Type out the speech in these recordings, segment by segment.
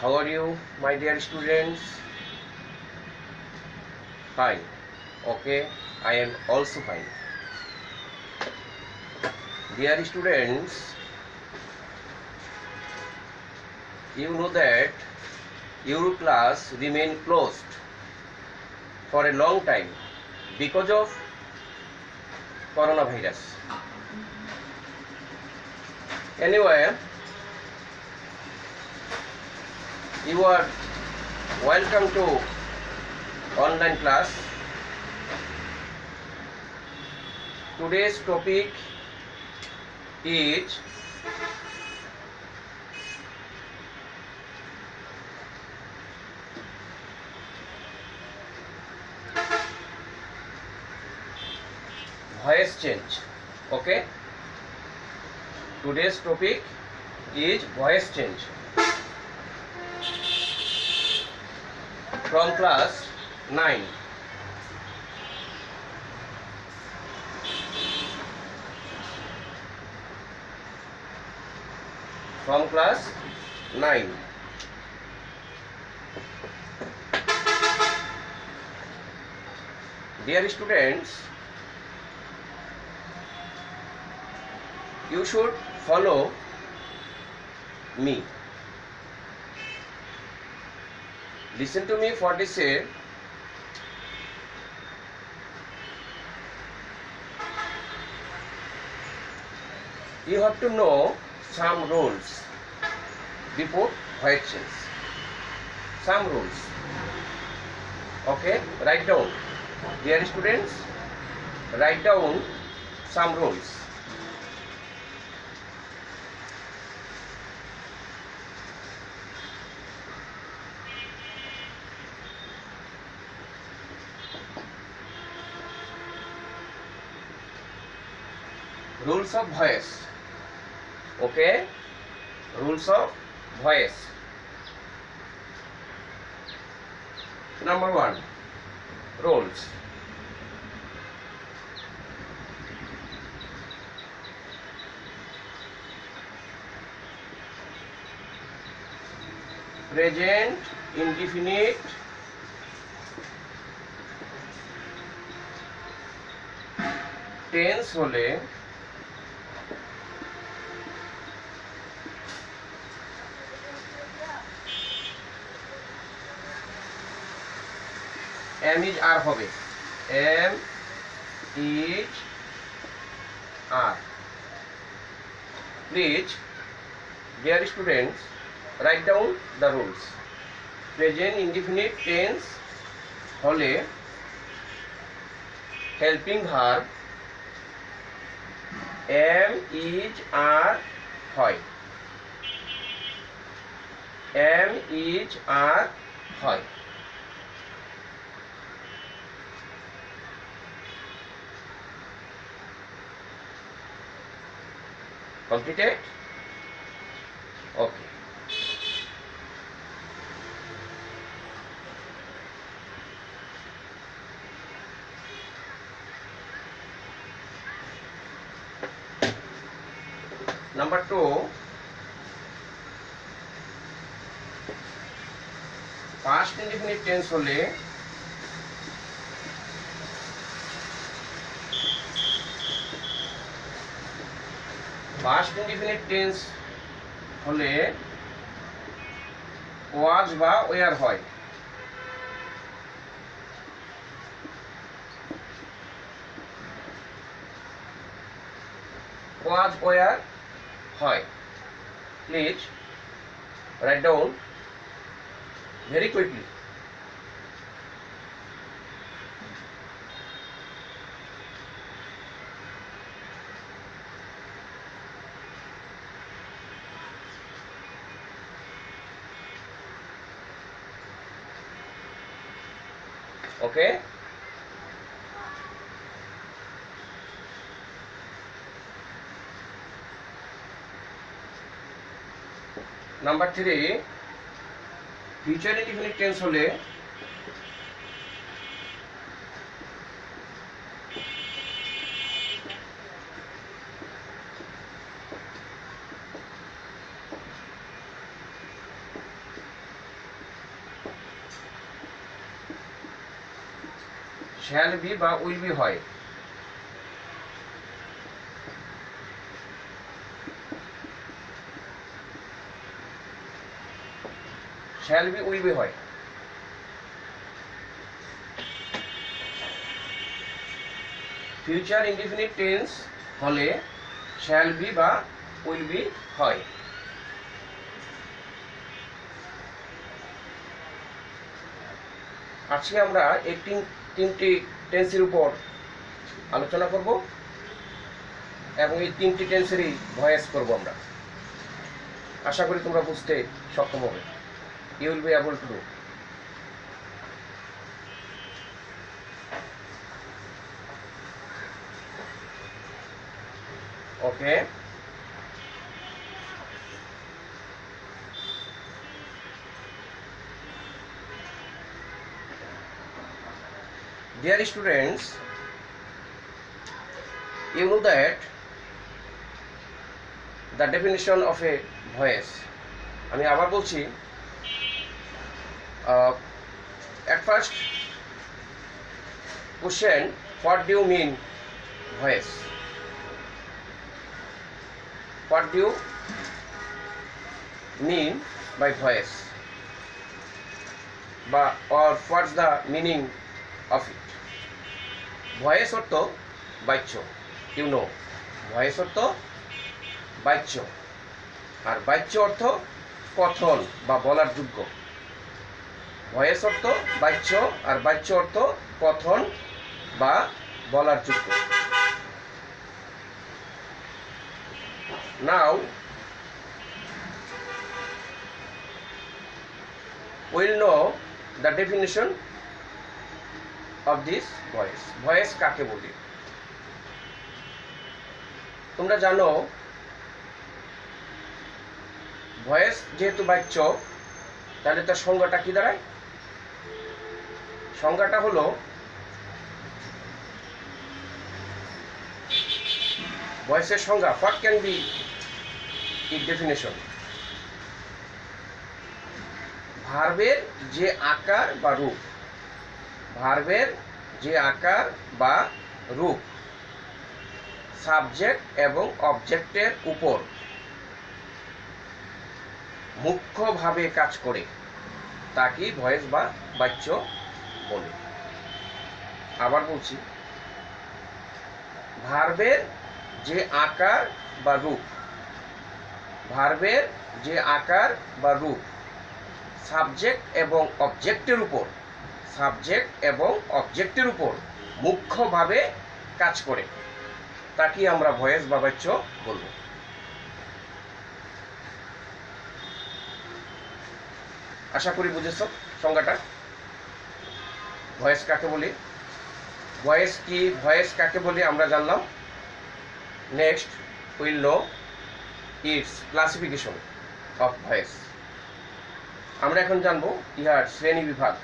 How are you, my dear students? Fine. Okay, I am also fine. Dear students, you know that your class remain closed for a long time because of coronavirus. Anyway, you are welcome to online class. Today's topic is voice change. Okay, today's topic is voice change from class 9. From class 9. Dear students, you should follow me. Listen to me for this say. You have to know some rules before voice change. Some rules. Okay, write down. Dear students, write down some rules. Rules of voice. Okay, rules of voice. Number 1, rules. Present indefinite tense হলে am is are হবে, am is are. Please, dear students, write down the rules. Present indefinite tense হলে helping verb am is are হয়, am is are হয়. Completed? Okay. Number 2, past indefinite tense হলে past indefinite tense হলে was বা were হয়. was were হয়. Please write down very quickly. Okay, number 3, future indefinite tense হলে shall be বা will be হয়। শ্যাল বি উইল বি হয়। Future indefinite tense হলে শ্যাল বি বা উইল বি হয়। আজকে আমরা এই তিনটি টেন্সের উপর আলোচনা করব এবং এই তিনটি টেন্সেরই ভয়েস করব আমরা। আশা করি তোমরা বুঝতে সক্ষম হবে। You will be able to do. Okay, dear students, you know that the definition of a voice. আমি আবার বলছি, at first question, what do you mean voice? What do you mean by voice? Or what's the meaning of it? Voice অর্থ বাচ্য, you know. Voice অর্থ বাচ্য, আর বাচ্য অর্থ কথন বা বলার যোগ্য। ভয়েস অর্থ বাচ্য আর বাচ্য অর্থ কথন বা বলার যোগ্য। নাও we'll know the definition of this voice. Voice কাকে বলে? তোমরা জানো ভয়েস যেহেতু বাচ্য, তাহলে তার সংজ্ঞাটা কি দাঁড়ায়? সংজ্ঞাটা হলো ভয়েসের সংজ্ঞা। What can be it definition? ভার্বের যে আকার বা রূপ, ভার্বের যে আকার বা রূপ সাবজেক্ট এবং অবজেক্টের উপর মুখ্যভাবে কাজ করে তাকে ভয়েস বা বাচ্য বলে। আবার বলছি, ভার্বের যে আকার বা রূপ, ভার্বের যে আকার বা রূপ সাবজেক্ট এবং অবজেক্টের উপর, সাবজেক্ট এবং অবজেক্টের উপর মুখ্যভাবে কাজ করে তাকে আমরা ভয়েস বা বাচ্য বলব। আশা করি বুঝেছ সংজ্ঞাটা। ভয়েস কাকে বলে, ভয়েস কি, ভয়েস কাকে বলে আমরা জানলাম। Next will know its classification of voice. আমরা এখন জানবো ইহার শ্রেণী বিভাগ।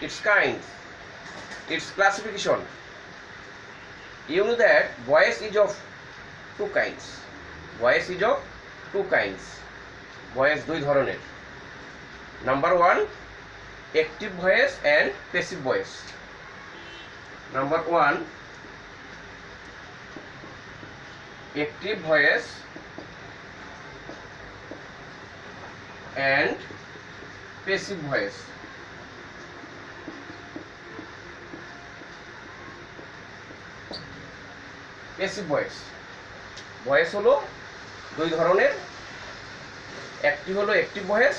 Its kinds, its classification. You know that voice is of two kinds. Voice is of two kinds. Voice দুই ধরনের। Number one, active voice and passive voice. Number one, active voice and passive voice. Passive voice, voice হলো দুই ধরনের, একটি হলো active voice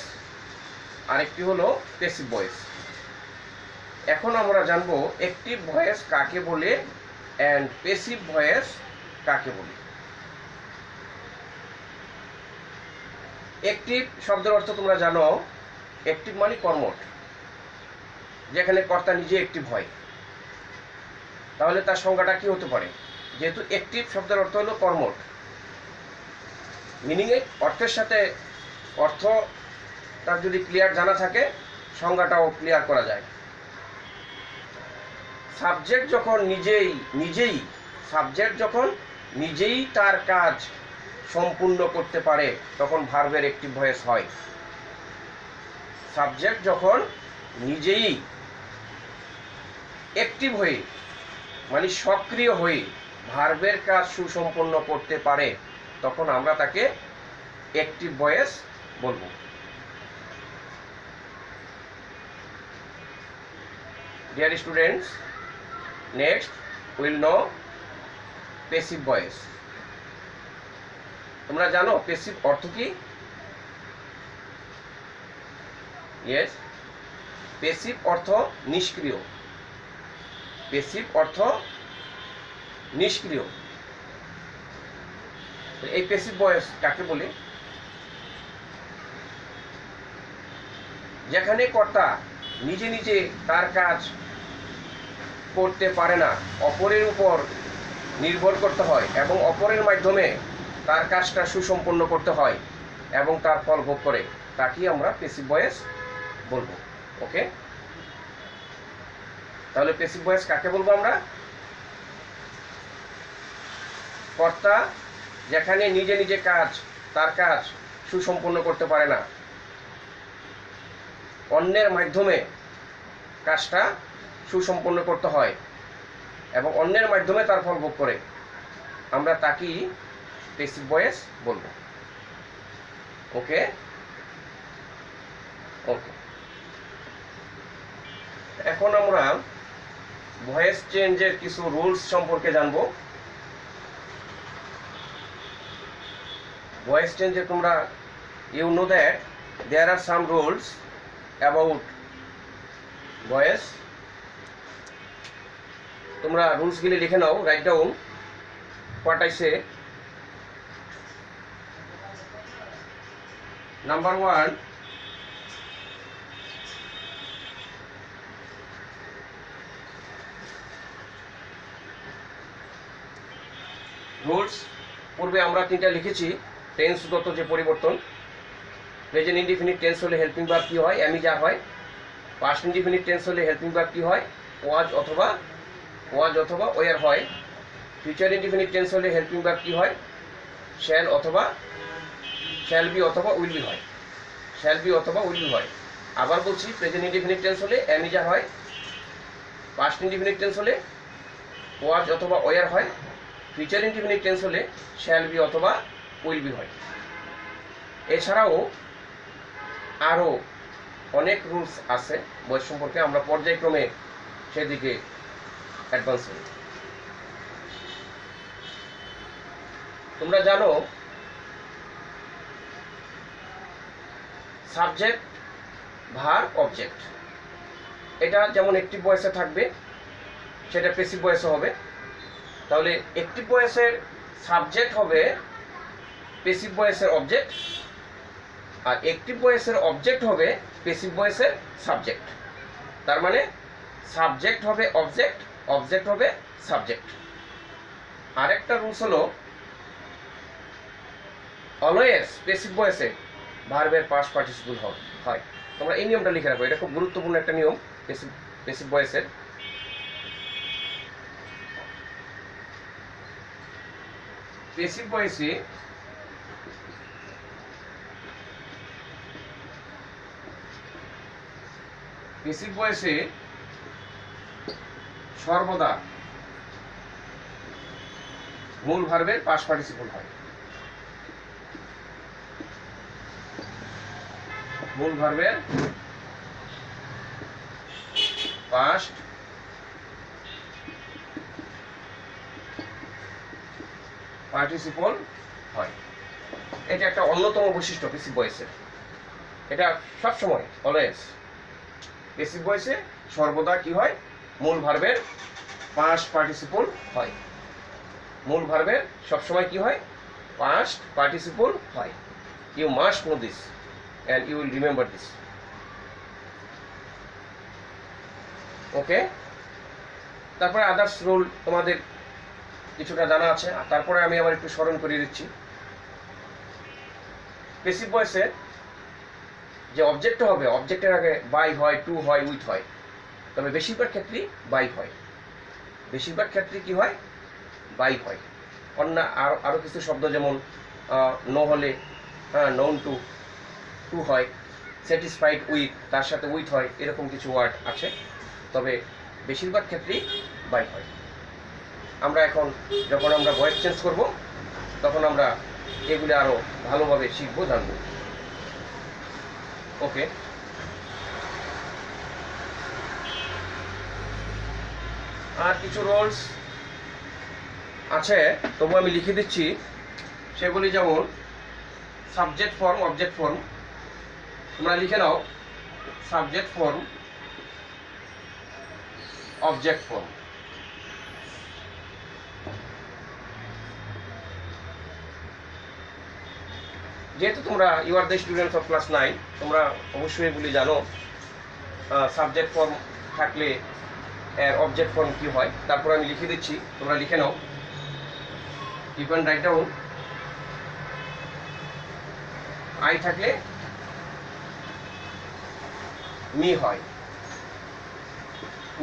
আর একটি হলো passive voice. এখন আমরা জানবো অ্যাক্টিভ ভয়েস কাকে বলে অ্যান্ড প্যাসিভ ভয়েস কাকে বলে। অ্যাক্টিভ শব্দের অর্থ তোমরা জানো, অ্যাক্টিভ মানে কর্মঠ, যেখানে কর্তা নিজে অ্যাক্টিভ হয়। তাহলে তার সংজ্ঞাটা কি হতে পারে? যেহেতু অ্যাক্টিভ শব্দের অর্থ হলো কর্মঠ, মিনিংয়ে অর্থের সাথে অর্থ তার যদি ক্লিয়ার জানা থাকে সংজ্ঞাটাও ক্লিয়ার করা যায়। সাবজেক্ট যখন নিজেই তার কাজ সম্পূর্ণ করতে পারে তখন ভার্বের অ্যাক্টিভ ভয়েস হয়। সাবজেক্ট যখন নিজেই অ্যাক্টিভ হয়ে মানে সক্রিয় হয়ে ভার্বের কাজ সুসম্পন্ন করতে পারে, তখন আমরা তাকে অ্যাক্টিভ ভয়েস বলবো। Dear students, next will know passive voice. তোমরা জানো প্যাসিভ অর্থ কি? ইয়েস, প্যাসিভ অর্থ নিষ্ক্রিয়। প্যাসিভ অর্থ নিষ্ক্রিয়। এই প্যাসিভ ভয়েস কাকে বলে? যেখানে কর্তা নিজে নিজে তার কাজ করতে পারে না, অপরের উপর নির্ভর করতে হয় এবং অপরের মাধ্যমে তার কাজটা সুসম্পন্ন করতে হয় এবং তার ফল ভোগ করে, তাকেই আমরা প্যাসিভ ভয়েস বলবো। ওকে, তাহলে প্যাসিভ ভয়েস কাকে বলবো আমরা? কর্তা যেখানে নিজে নিজে তার কাজ সুসম্পন্ন করতে পারে না, অন্যের মাধ্যমে কাজটা সুসম্পন্ন করতে হয় এবং অন্যের মাধ্যমে তার ফল ভোগ করে, আমরা তাকেই প্যাসিভ ভয়েস বলবো। ওকে ওকে, এখন আমরা ভয়েস চেঞ্জের কিছু রুলস সম্পর্কে জানবো। ভয়েস চেঞ্জে তোমরা you know that there are some rules about voice. তোমরা রুলসগুলি লিখে নাও, write down what I say. Number 1, rules পূর্বে আমরা 3টা লিখেছি। টেন্সগত যে পরিবর্তন, প্রেজেন্ট ইনডিফিনিট টেন্স হলে হেল্পিং ভার্ব কি হয়? অ্যামি যা হয়। পাস্ট ইনডিফিনিট টেন্স হলে হেল্পিং ভার্ব কি হয়? ওয়াজ অথবা ওয়ার হয়। ফিউচার ইনডিফিনিট টেন্স হলে হেল্পিং ভার্ব কি হয়? শ্যাল অথবা শ্যাল বি অথবা উইল বি হয়। শ্যাল বি অথবা উইল বি হয়। আবার বলছি, প্রেজেন্ট ইনডিফিনিট টেন্স হলে অ্যামি যা হয়। পাস্ট ইনডিফিনিট টেন্স হলে ওয়াজ অথবা ওয়ার হয়। ফিউচার ইনডিফিনিট টেন্স হলে শ্যাল বি অথবা উইল বি হয়। এছাড়াও আরও অনেক রুলস আছে ভয়েস সম্পর্কে, আমরা পর্যায়ক্রমে সেদিকে অ্যাডভান্স হই। তোমরা জানো সাবজেক্ট, ভার্ব, অবজেক্ট, এটা যেমন অ্যাক্টিভ ভয়েসে থাকবে সেটা প্যাসিভ ভয়েসে হবে। তাহলে অ্যাক্টিভ ভয়েসের সাবজেক্ট হবে প্যাসিভ ভয়েসের অবজেক্ট, আর অ্যাক্টিভ ভয়েসের অবজেক্ট হবে প্যাসিভ ভয়েসের সাবজেক্ট। তার মানে সাবজেক্ট হবে অবজেক্ট, অবজেক্ট হবে সাবজেক্ট। আরেকটা রুলস হলো অলওয়েজ প্যাসিভ ভয়েসে ভার্বের পাস্ট পার্টিসিপল হয়। তোমরা এই নিয়মটা লিখে রাখো, এটা খুব গুরুত্বপূর্ণ একটা নিয়ম প্যাসিভ ভয়েসের। প্যাসিভ ভয়েসে সর্বদা মূল ভার্বের পাস্ট পার্টিসিপল হয়। মূল ভার্বের পাস্ট পার্টিসিপল হয়। এটা একটা অন্যতম বৈশিষ্ট্য প্যাসিভ ভয়েসের। এটা সবসময় অলওয়েজ প্যাসিভ ভয়েসে সর্বদা কি হয়? মূল ভার্বের পাস্ট পার্টিসিপল হয়। মূল ভার্বের সবসময় কি হয়? পাস্ট পার্টিসিপল হয়। You must know this and you will remember this. Okay, তারপরে আদার্স রুল তোমাদের কিছুটা জানা আছে, তারপরে আমি আবার একটু স্মরণ করিয়ে দিচ্ছি। প্যাসিভ ভয়েসে যে অবজেক্ট হবে, অবজেক্টের আগে বাই হয়, টু হয়, উইথ হয়, তবে বেশিরভাগ ক্ষেত্রেই বাই হয়। বেশিরভাগ ক্ষেত্রে কি হয়? বাই হয়। অন্য আরও কিছু শব্দ যেমন নো হলে নোন টু হয়, স্যাটিসফাইড উইথ, তার সাথে উইথ হয়, এরকম কিছু ওয়ার্ড আছে। তবে বেশিরভাগ ক্ষেত্রেই বাই হয়। আমরা এখন যখন আমরা ভয়েস চেঞ্জ করব তখন আমরা এগুলি আরও ভালোভাবে শিখবো, জানবো। ওকে, আর কিছু রোলস আছে, তবু আমি লিখে দিচ্ছি। সেগুলি যেমন সাবজেক্ট ফর্ম, অবজেক্ট ফর্ম। তোমরা লিখে নাও সাবজেক্ট ফর্ম, অবজেক্ট ফর্ম। যেহেতু তোমরা you are the students of class 9, তোমরা অবশ্যই এগুলি জানো। সাবজেক্ট ফর্ম থাকলে অবজেক্ট ফর্ম কি হয়, তারপর আমি লিখে দিচ্ছি, তোমরা লিখে নাও। You can write down. I থাকলে মি হয়,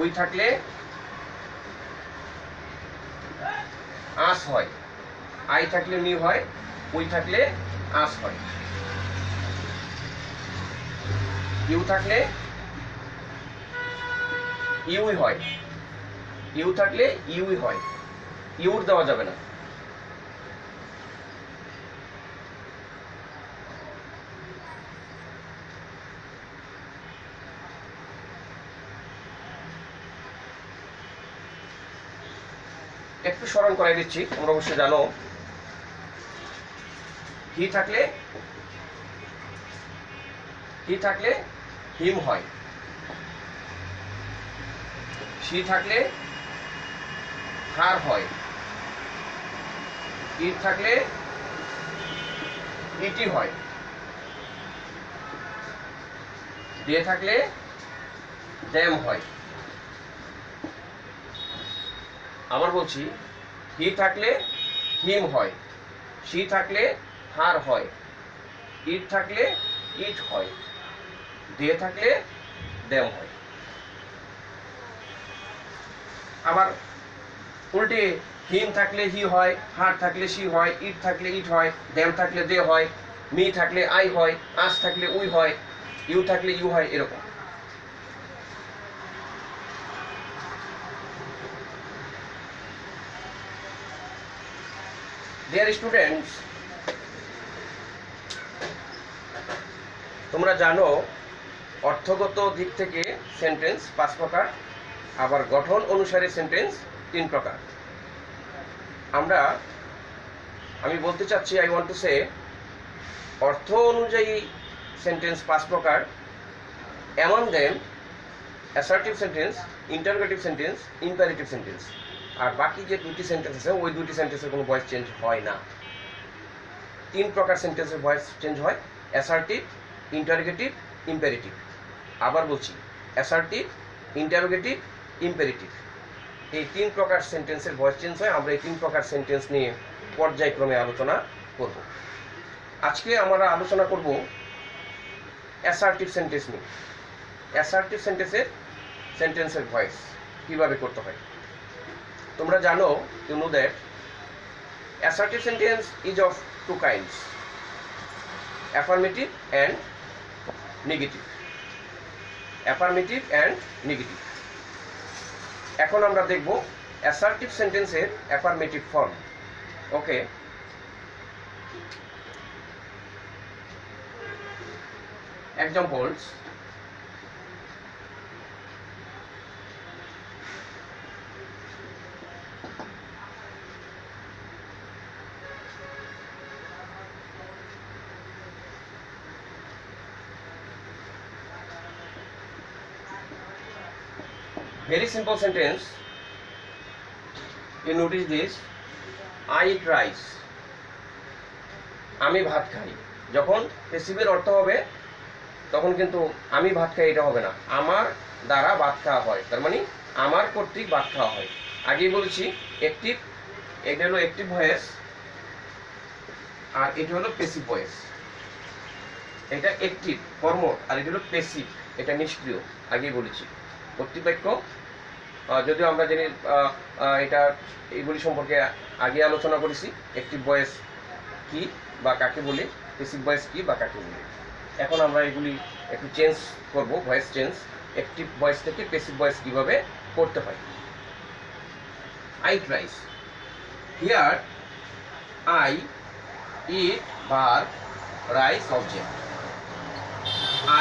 উই থাকলে আস হয়, আই থাকলে মি হয়, উই থাকলে আস হয়, ইউ থাকলে ইউই হয়, ইউ থাকলে ইউই হয়, ইউর দেওয়া যাবে না। একটু স্মরণ করাই দিচ্ছি, তোমরা অবশ্যই জানো। হি থাকলে হিম হয়, সি থাকলে হার হয়, ইট থাকলে ইটি হয়, দে থাকলে ড্যাম হয়। আবার বলছি, হি থাকলে হিম হয়, সি থাকলে হার হয়, ইট থাকলে ইট হয়, দে থাকলে ড্যাম হয়। আবার উল্টে হিম থাকলে হি হয়, হার থাকলে সি হয়, ইট থাকলে ইট হয়, ড্যাম থাকলে দে হয়, মি থাকলে আই হয়, আস থাকলে উই হয়, ইউ থাকলে ইউ হয়, এরকম। ডিয়ার স্টুডেন্টস, তোমরা জানো অর্থগত দিক থেকে সেন্টেন্স 5 প্রকার, আবার গঠন অনুসারে সেন্টেন্স 3 প্রকার। আমি বলতে চাচ্ছি, আই ওয়ান্ট টু সে, অর্থ অনুযায়ী সেন্টেন্স 5 প্রকার। Among them assertive sentence, interrogative sentence, imperative sentence. আর বাকি যে 2টি সেন্টেন্স আছে, ওই 2টি সেন্টেন্সের কোনো ভয়েস চেঞ্জ হয় না। 3 প্রকার সেন্টেন্সের ভয়েস চেঞ্জ হয়: অ্যাসার্টিভ, ইন্টারোগেটিভ, ইম্পারেটিভ। আবার বলছি, অ্যাসার্টিভ, ইন্টারোগেটিভ, ইম্পারেটিভ, এই 3 প্রকার সেন্টেন্সের ভয়েস চেঞ্জ হয়। আমরা এই 3 প্রকার সেন্টেন্স নিয়ে পর্যায়ক্রমে আলোচনা করব। আজকে আমরা আলোচনা করব অ্যাসার্টিভ সেন্টেন্স নিয়ে। অ্যাসার্টিভ সেন্টেন্সের ভয়েস কিভাবে করতে হয়। তোমরা জানো, you know that assertive sentence is of 2 kinds: affirmative and negative. Affirmative and negative. এখন আমরা দেখব অ্যাসার্টিভ সেন্টেন্সের affirmative form. Okay, examples: very simple sentence. You notice this: I eat rice. আমি ভাত খাই। যখন পেসিভের অর্থ হবে তখন কিন্তু আমি ভাত খাই এটা হবে না, আমার দ্বারা ভাত খাওয়া হয়, তার মানে আমার কর্তৃক ভাত খাওয়া হয়। আগেই বলেছি অ্যাক্টিভ, এটা হলো অ্যাক্টিভ ভয়েস, আর এটা হলো পেসিভ ভয়েস। এটা অ্যাক্টিভ কর্মঠ, আর এটা হলো পেসিভ, এটা নিষ্ক্রিয়। আগেই বলেছি কর্তৃপক্ষ, যদিও আমরা জানি এটা এইগুলি সম্পর্কে আগে আলোচনা করেছি, অ্যাক্টিভ ভয়েস কি বা কাকে বলে, পেসিভ ভয়েস কি বা কাকে বলে। এখন আমরা এগুলি একটু চেঞ্জ করব, ভয়েস চেঞ্জ। অ্যাক্টিভ ভয়েস থেকে পেসিভ ভয়েস কীভাবে করতে হয়। I eat rice. Here I eat verb, rice object.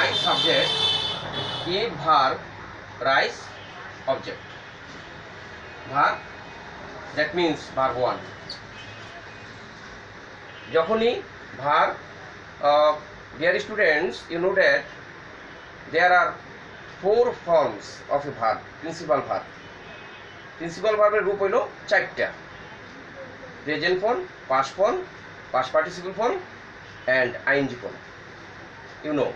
I subject, eat verb, rice object. Verb, that means verb 1. যখনই verb, dear students, you know that there are 4 forms of a verb, principal verb. Principal ভার্বের রূপ হইল 4টা: present form, past form, past participle form and ING form. You know,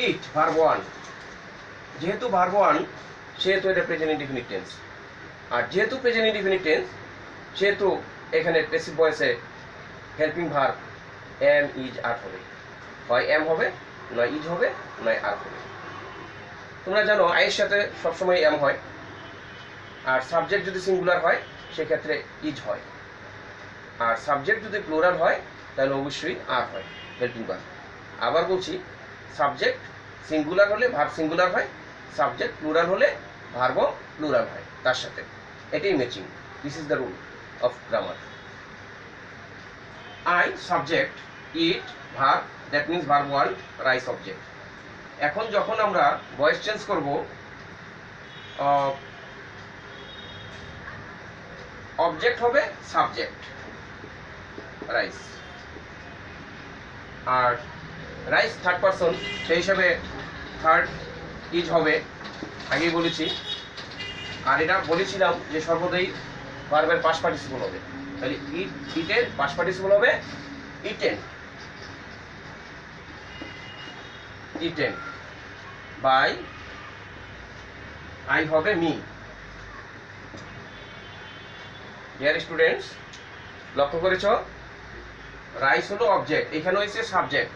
it verb 1, যেহেতু verb 1 সেহেতু এটা present indefinite tense. আর যেহেতু present indefinite tense সেহেতু এখানে প্যাসিভ ভয়েসে helping verb am, is, are হবে। হয় এম হবে, নয় ইজ হবে, নয় আর হবে। তোমরা জানো আইয়ের সাথে সবসময় এম হয়, আর সাবজেক্ট যদি সিঙ্গুলার হয় সেক্ষেত্রে ইজ হয়, আর সাবজেক্ট যদি প্লুরাল হয় তাহলে অবশ্যই আর হয়, হেল্পিং ভার্ব। আবার বলছি, সাবজেক্ট সিঙ্গুলার হলে ভার্ব সিঙ্গুলার হয়, সাবজেক্ট প্লুরাল হলে ভার্বও প্লুরাল হয় তার সাথে। এটাই matching. This is the rule of grammar. I subject, it verb, that means verb 1, rice object. এখন যখন আমরা ভয়েস চেঞ্জ করব, অবজেক্ট হবে সাবজেক্ট রাইস, আর রাইস থার্ড পারসন, সেই হিসাবে থার্ড ইজ হবে, আগেই বলেছি। আর এটা বলেছিলাম যে সর্বদাই ভার্বের পাস্ট পার্টিসিপল হবে, তাহলে ইটের পাস্ট পার্টিসিপল হবে ইটেন, ইটেন বাই আই হবে মি। ডিয়ার স্টুডেন্টস, লক্ষ্য করেছ রাইস হলো অবজেক্ট, এখানে হয়েছে সাবজেক্ট,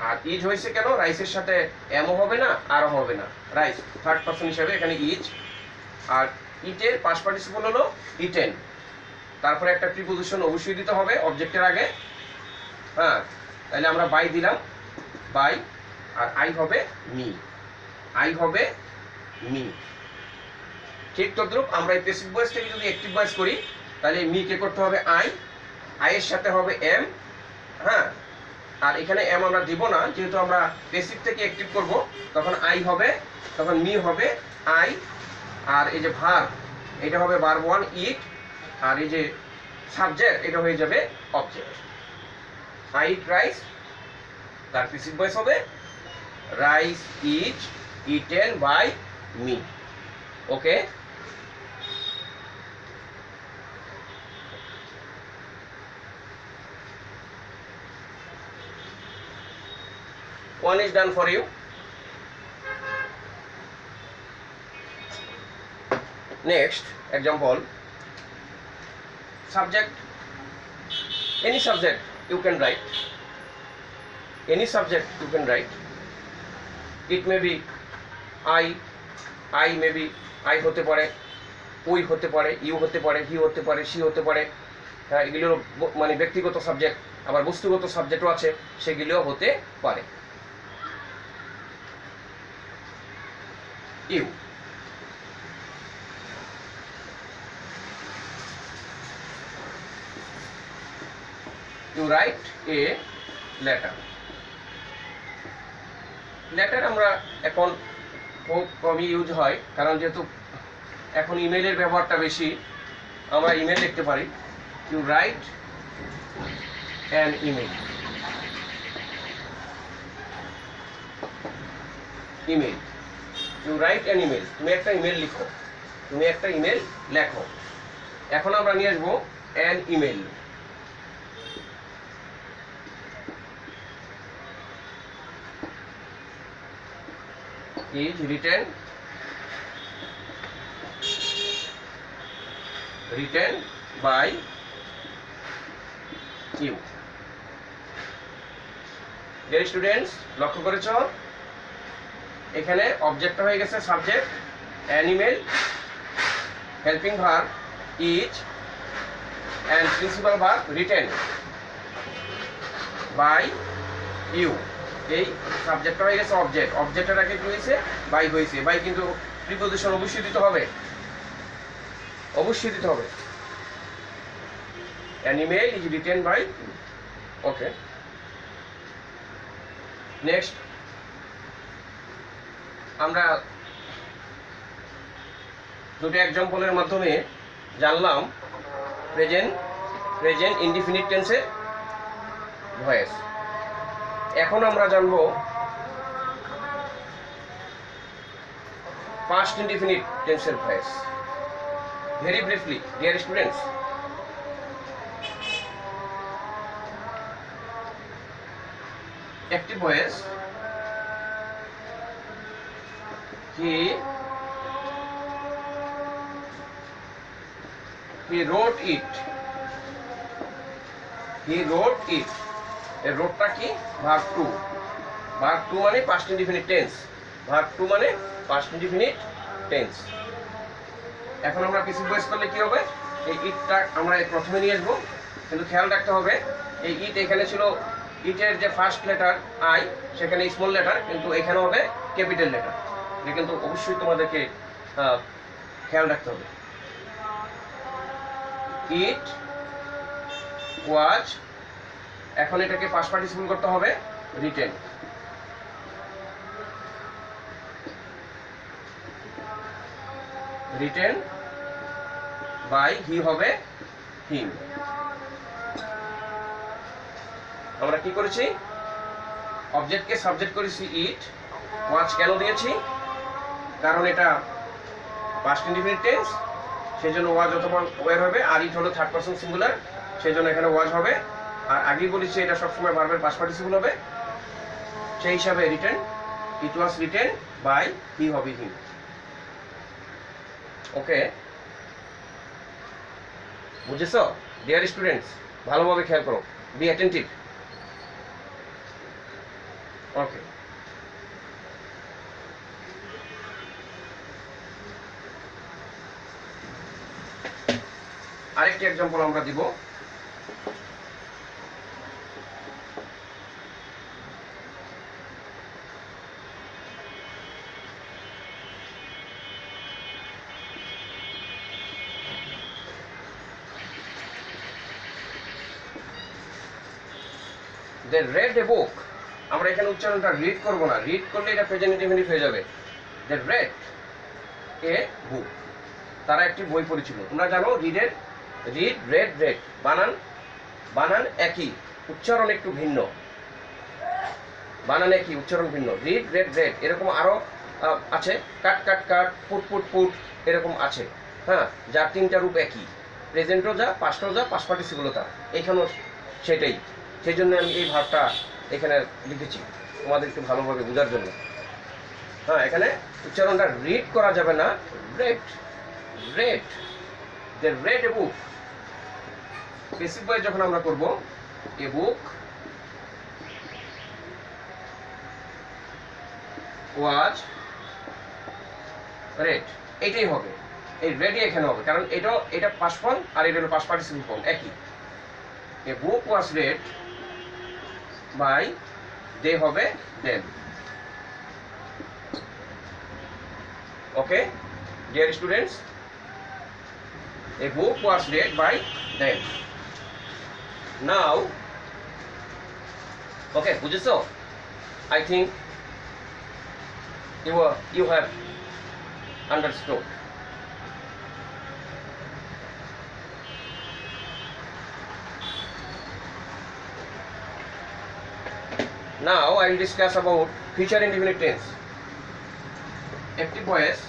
আর ইজ হয়েছে কেন? রাইসের সাথে এমও হবে না, আরও হবে না, রাইস থার্ড পারসন হিসাবে এখানে ইজ। আর ইটের পাস্ট পার্টিসিপল হলো ইটেন, তারপরে একটা প্রিপোজিশন অবশ্যই দিতে হবে অবজেক্টের আগে। হ্যাঁ, তাহলে আমরা বাই দিলাম, বাই, আর আই হবে মি, আই হবে মি। ঠিক তদ্রুপ আমরা এই প্যাসিভ ভয়েস থেকে যদি অ্যাক্টিভ ভয়েস করি তাহলে মি কে করতে হবে আই, আইয়ের সাথে হবে এম। হ্যাঁ, আর এখানে এম আমরা দিব না, যেহেতু আমরা প্যাসিভ থেকে অ্যাক্টিভ করব, তখন আই হবে, তখন মি হবে আই, আর এই যে ভার্ব এটা হবে ভার্ব 1 ইট, আর এই যে সাবজেক্ট এটা হয়ে যাবে অবজেক্ট। আই ইট রাইস, তার প্যাসিভ ভয়েস হবে rice is eaten by me. Okay, one is done for you. Next example, subject, any subject you can write, any subject you can write. It may be I may be I হতে পারে, ওই হতে পারে, you হতে পারে, হি হতে পারে, C হতে পারে। হ্যাঁ, এগুলো মানে ব্যক্তিগত সাবজেক্ট, আবার বস্তুগত সাবজেক্টও আছে, সেগুলিও হতে পারে। You, you write a letter. Letter আমরা এখন খুব কমই ইউজ হয়, কারণ যেহেতু এখন ইমেলের ব্যবহারটা বেশি, আমরা ইমেল লিখতে পারি। You write an email, email, you write an email, তুমি একটা ইমেল লিখো, তুমি একটা ইমেল লেখো। এখন আমরা নিয়ে আসবো an email. is written by you. Dear students, লক্ষ্য করেছো এখানে অবজেক্ট হয়ে গেছে subject, animal, helping verb is, and principal verb written by you. এই সাবজেক্টটা হয়ে গেছে অবজেক্ট, অবজেক্টের আগে কি হয়েছে, বাই হয়েছে। বাই কিন্তু প্রিপোজিশন অবশ্যই দিতে হবে, অবশ্যই দিতে হবে। An email is written by, okay. Next আমরা দুটো এক্সাম্পলের মাধ্যমে জানলাম প্রেজেন্ট ইনডিফিনিট টেন্সের ভয়েস। এখন আমরা জানবো পাস্ট ইনডিফিনিট টেন্সের voice. Very briefly dear students, একটি ভয়েস he wrote it, এই wroteটা কি, ভার্ব টু। ভার্ব টু মানে past indefinite tense, verb two মানে পাস্ট ইনডিফিনিট টেন্স। এখন আমরা প্যাসিভ ভয়েস করলে কি হবে, এই ইটটা আমরা প্রথমে নিয়ে আসবো, কিন্তু খেয়াল রাখতে হবে এই ইট এখানে ছিল, ইটের যে ফার্স্ট লেটার আই সেখানে স্মল লেটার, কিন্তু এখানে হবে ক্যাপিটাল লেটার। এটা কিন্তু অবশ্যই তোমাদেরকে খেয়াল রাখতে হবে। ইট ওয়াজ, এখন এটাকে পাস্ট পার্টিসিপল করতে হবে রিটেন। রিটেন বাই হি হবে হিম। আমরা কি করেছি, অবজেক্টকে সাবজেক্ট করেছি ইট। ওয়াজ কেন দিয়েছি, কারণ এটা পাস্ট ইনডিফিনিট টেন্স, সেজন্য ওয়াজ অথবা ওয়্যার হবে। আর ইট হলো থার্ড পারসন সিঙ্গুলার, সেজন্য এখানে ওয়াজ হবে। আর আগেই বলেছি এটা সবসময় ভার্বের পাস্ট পার্টিসিপল হবে, সেই হিসাবে written, it was written by he হবে হিম। ওকে, বুঝেছো ডিয়ার স্টুডেন্টস? ভালোভাবে খেয়াল করো, বি অ্যাটেন্টিভ। ওকে, আরেকটি এক্সাম্পল আমরা দিব। They read a book, আমরা এখানে উচ্চারণটা রিড করব না, রিড করলে এটা প্রেজেন্ট ইনডিফিনিট হয়ে যাবে। They read a book, তারা একটি বই পড়েছিল। তোমরা জানো রিডের রিড, রেড, রেড বানান একই, উচ্চারণ একটু ভিন্ন। বানান একই, উচ্চারণ ভিন্ন। রিড, রেড, রেড, এরকম আরো আছে, কাট কাট কাট, পুট পুট পুট, এরকম আছে। হ্যাঁ, যার তিনটা রূপ একই, প্রেজেন্টও যা, পাস্টও যা, পাস্ট পার্টিসিপলও তা, এখানেও সেটাই। সেই জন্য আমি এই ভাবটা এখানে লিখেছি তোমাদের একটু ভালোভাবে বোঝার জন্য। হ্যাঁ, এখানে উচ্চারণটা রিড করা যাবে না, রেড রেড। দে রেড এ বুক। প্যাসিভ ভয়েস যখন আমরা করব, এ বুক ওয়াজ রেড, এটাই হবে। এই রেডই এখানে হবে, কারণ এটা পাস্ট ফর্ম আর এটা হলো পাস্ট পার্টিসিপল ফর্ম, একই। এ বুক ওয়াজ রেড বাই দে হবে them. Okay dear students, a book was read by them. Now, okay, বুঝেছো? I think you have understood. Now I will discuss about future indefinite tense. Active voice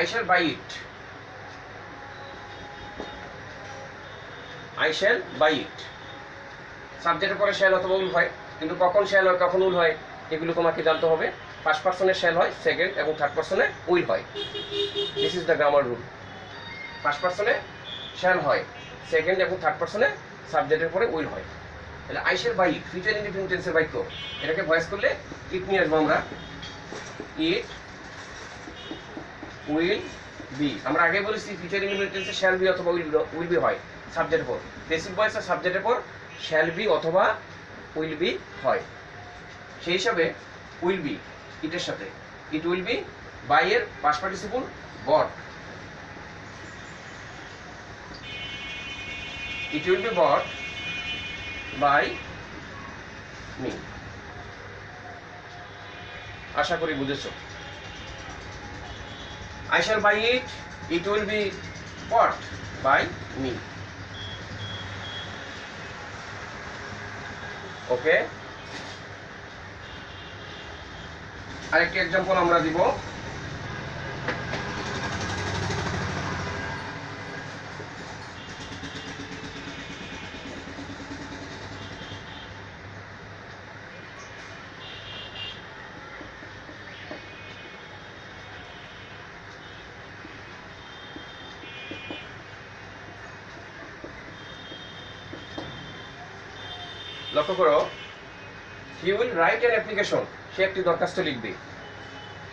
I shall buy it. I shall buy it. সাবজেক্টের পরে shall অথবা will হয়, কিন্তু কখন shall হয় কখন will হয় এগুলো তোমাকে জানতে হবে। ফার্স্ট পার্সনে শ্যাল হয়, সেকেন্ড এবং থার্ড পার্সনে উইল হয়। This is the grammar rule. First পার্সনে শ্যাল হয়, সেকেন্ড এবং থার্ড পার্সনে সাবজেক্টের পরে উইল হয়। তাহলে আইসের বাই ফিউচার ইনডিফিনিট টেন্সের বাক্য, এটাকে ভয়েস করলে ইট নিয়ে আসবো আমরা। ইট উইল বি, আমরা আগে বলেছি ফিউচার ইনডিফিনিট টেন্সে শ্যাল বি অথবা উইল বি হয় সাবজেক্টের পর। পেসিভ ভয়েস আর সাবজেক্টের পর শ্যাল বি অথবা উইল বি হয়। সেই হিসাবে উইল বি ইটের সাথে, ইট উইল বি বাই এর past participle bought, it will be bought by me। আশা করি বুঝেছো। I shall buy it, it will be bought by me। ওকে, আরেকটি এক্সাম্পল আমরা দিব। লক্ষ্য করো, he will write an application, সে একটি দরখাস্ত লিখবে।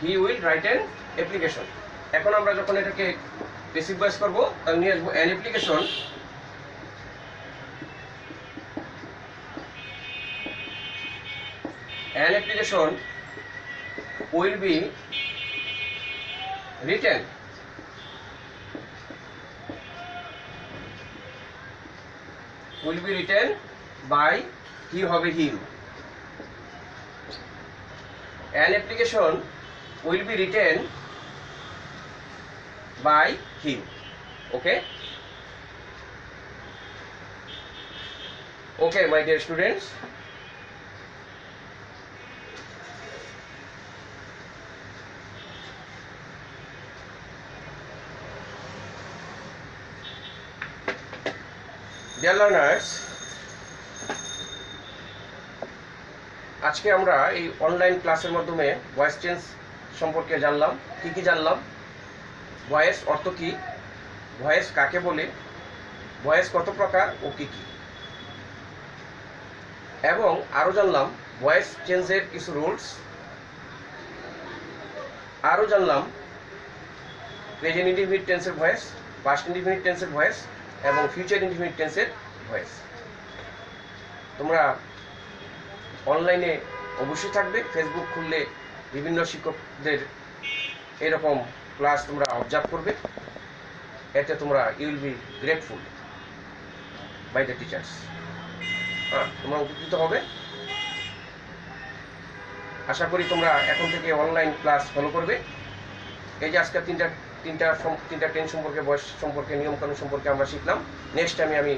He will write an application. এখন আমরা যখন এটাকে পেসিভ ভয়েস করবো তাহলে নিয়ে আসবো an application. An application will be written by, he হবে him. An application will be written by him. Okay? Okay, my dear students. Dear learners, আজকে আমরা এই অনলাইন ক্লাসের মাধ্যমে ভয়েস চেঞ্জ সম্পর্কে জানলাম। কি জানলাম? ভয়েস অর্থ কি, ভয়েস কাকে বলে, ভয়েস কত প্রকার ও কি, এবং আরও জানলাম ভয়েস চেঞ্জের কিছু রুলস। আরও জানলাম প্রেজেন্ট ইনডিফিনিট টেন্সের ভয়েস, পাস্ট ইনডিফিনিট টেন্সের ভয়েস এবং ফিউচার ইনডিফিনিট টেন্সের ভয়েস। তোমরা অনলাইনে অবশ্যই থাকবে, ফেসবুক খুললে বিভিন্ন শিক্ষকদের এরকম ক্লাস তোমরা অবজার্ভ করবে। এতে তোমরা you will be grateful by the teachers. তোমরা উপকৃত হবে। আশা করি তোমরা এখন থেকে অনলাইন ক্লাস ফলো করবে। এই যে আজকে তিনটা টেন্স সম্পর্কে, ভয়েস সম্পর্কে, নিয়মকানুন সম্পর্কে আমরা শিখলাম। নেক্সট টাইমে আমি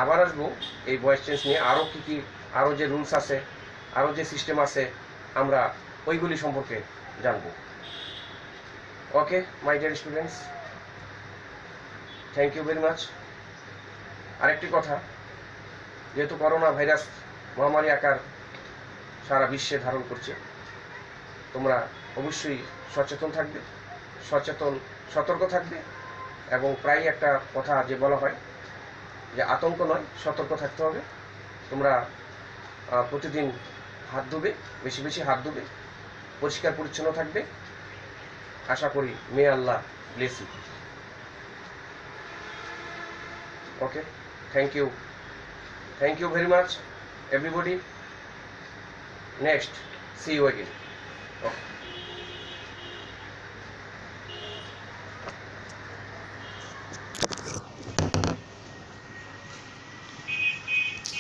আবার আসবো এই ভয়েস চেঞ্জ নিয়ে। আরও কি আরও যে রুলস আছে, আরও যে সিস্টেম আছে, আমরা ওইগুলি সম্পর্কে জানব। Okay my dear students, thank you very much. আরেকটি কথা, যেহেতু করোনা ভাইরাস মহামারী আকার সারা বিশ্বে ধারণ করছে, তোমরা অবশ্যই সচেতন থাকবে, সতর্ক থাকবে। এবং প্রায় একটা কথা যে বলা হয় যে আতঙ্ক নয়, সতর্ক থাকতে হবে। তোমরা প্রতিদিন হাত ধুবে, বেশি বেশি হাত ধুবে, পরিষ্কার পরিচ্ছন্ন থাকবে। আশা করি may Allah bless you. Okay, thank you very much everybody. Next, see you again. Okay.